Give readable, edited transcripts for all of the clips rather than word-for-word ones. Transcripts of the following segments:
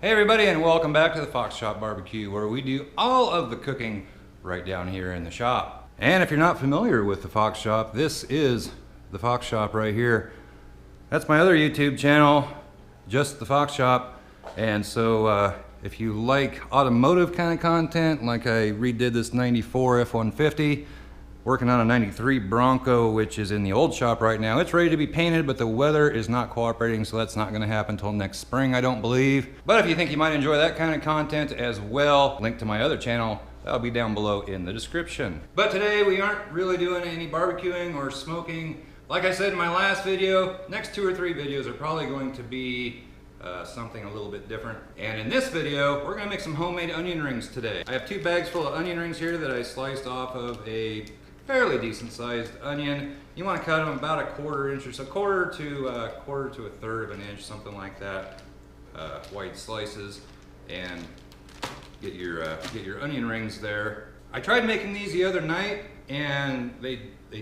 Hey everybody, and welcome back to the Fox Shop Barbecue, where we do all of the cooking right down here in the shop. And if you're not familiar with the Fox Shop, this is the Fox Shop right here. That's my other YouTube channel, just the Fox Shop. And so if you like automotive kind of content, like I redid this 94 F-150, working on a 93 Bronco, which is in the old shop right now. It's ready to be painted, but the weather is not cooperating, so that's not gonna happen until next spring, I don't believe. But if you think you might enjoy that kind of content as well, link to my other channel, that'll be down below in the description. But today we aren't really doing any barbecuing or smoking. Like I said in my last video, next 2 or 3 videos are probably going to be something a little bit different. And in this video, we're gonna make some homemade onion rings today. I have 2 bags full of onion rings here that I sliced off of a fairly decent sized onion. You want to cut them about 1/4 inch or so, quarter to a 1/3 of an inch, something like that, wide slices, and get your onion rings there. I tried making these the other night, and they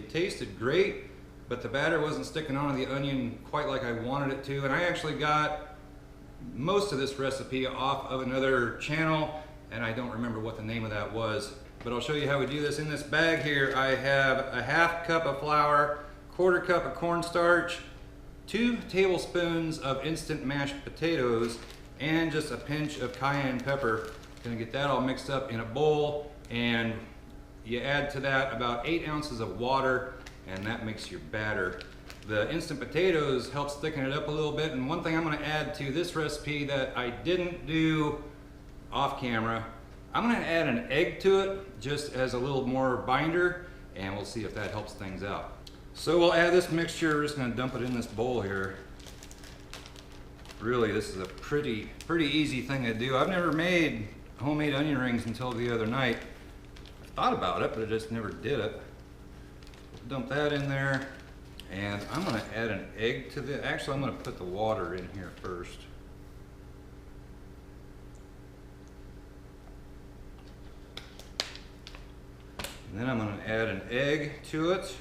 tasted great, but the batter wasn't sticking onto the onion quite like I wanted it to. And I actually got most of this recipe off of another channel, and I don't remember what the name of that was. But I'll show you how we do this. In this bag here, I have a 1/2 cup of flour, 1/4 cup of cornstarch, 2 tablespoons of instant mashed potatoes, and just a pinch of cayenne pepper. Gonna get that all mixed up in a bowl, and you add to that about 8 ounces of water, and that makes your batter. The instant potatoes help thicken it up a little bit, and one thing I'm gonna add to this recipe that I didn't do off camera, I'm gonna add an egg to it just as a little more binder, and we'll see if that helps things out. So we'll add this mixture. We're just gonna dump it in this bowl here. Really, this is a pretty easy thing to do. I've never made homemade onion rings until the other night. I thought about it, but I just never did it. Dump that in there, and I'm gonna add an egg to the, actually I'm gonna put the water in here first. And then I'm going to add an egg to it.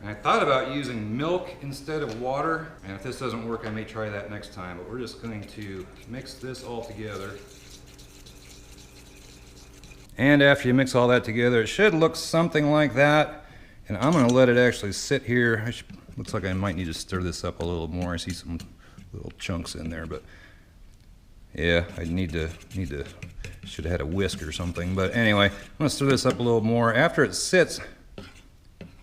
And I thought about using milk instead of water, and if this doesn't work, I may try that next time, but we're just going to mix this all together. And after you mix all that together, it should look something like that. And I'm going to let it actually sit here. Looks like I might need to stir this up a little more. I see some little chunks in there, but yeah, I should have had a whisk or something. But anyway, I'm gonna stir this up a little more. After it sits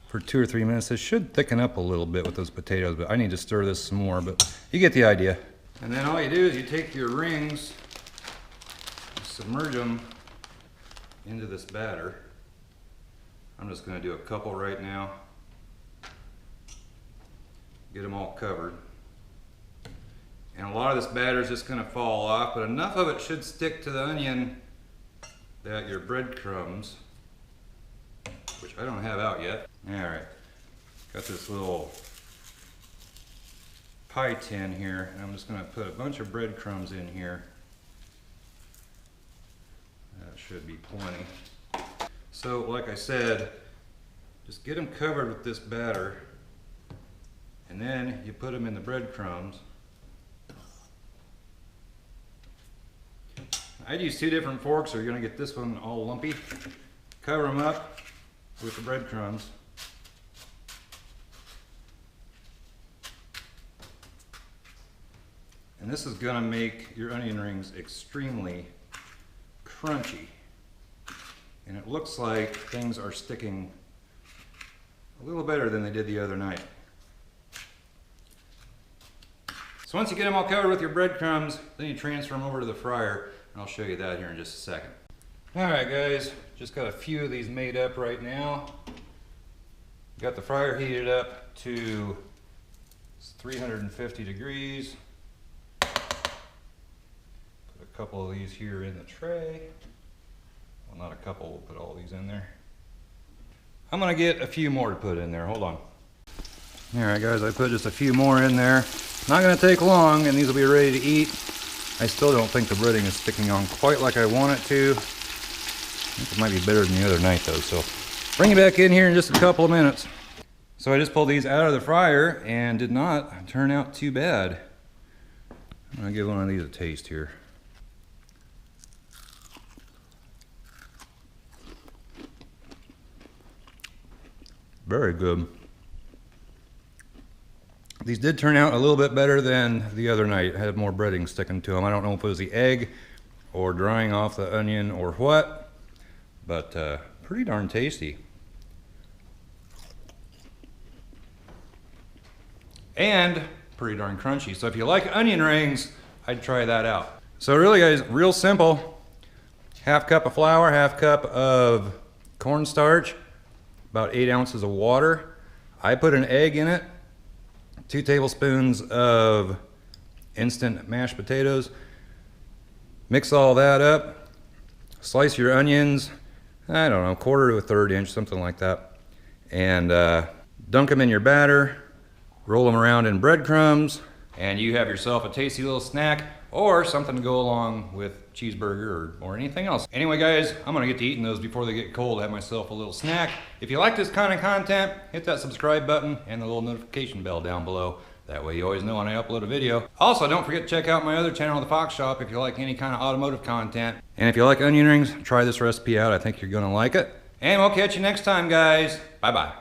for 2 or 3 minutes, it should thicken up a little bit with those potatoes, but I need to stir this some more, but you get the idea. And then all you do is you take your rings, submerge them into this batter. I'm just gonna do a couple right now. Get them all covered. And a lot of this batter is just going to fall off, but enough of it should stick to the onion that your breadcrumbs, which I don't have out yet. Alright, got this little pie tin here, and I'm just going to put a bunch of breadcrumbs in here. That should be plenty. So, like I said, just get them covered with this batter, and then you put them in the breadcrumbs. I'd use 2 different forks, or you're gonna get this one all lumpy. Cover them up with the breadcrumbs. And this is gonna make your onion rings extremely crunchy. And it looks like things are sticking a little better than they did the other night. So once you get them all covered with your breadcrumbs, then you transfer them over to the fryer. I'll show you that here in just a second. Alright guys, just got a few of these made up right now. Got the fryer heated up to 350 degrees. Put a couple of these here in the tray. Well, not a couple, we'll put all these in there. I'm gonna get a few more to put in there, hold on. Alright guys, I put just a few more in there. Not gonna take long, and these will be ready to eat. I still don't think the breading is sticking on quite like I want it to. I think it might be better than the other night though, so bring it back in here in just a couple of minutes. So I just pulled these out of the fryer and did not turn out too bad. I'm gonna give one of these a taste here. Very good. These did turn out a little bit better than the other night. I had more breading sticking to them. I don't know if it was the egg or drying off the onion or what, but pretty darn tasty. And pretty darn crunchy. So if you like onion rings, I'd try that out. So really guys, real simple. Half cup of flour, half cup of cornstarch, about 8 ounces of water. I put an egg in it, 2 tablespoons of instant mashed potatoes. Mix all that up. Slice your onions, I don't know, 1/4 to a 1/3 inch, something like that. And dunk them in your batter. Roll them around in breadcrumbs, and you have yourself a tasty little snack or something to go along with cheeseburger or anything else. Anyway guys, I'm gonna get to eating those before they get cold. Have myself a little snack. If you like this kind of content, hit that subscribe button and the little notification bell down below. That way you always know when I upload a video. Also, don't forget to check out my other channel, The Fox Shop, if you like any kind of automotive content. And if you like onion rings, try this recipe out. I think you're gonna like it. And we'll catch you next time, guys. Bye-bye.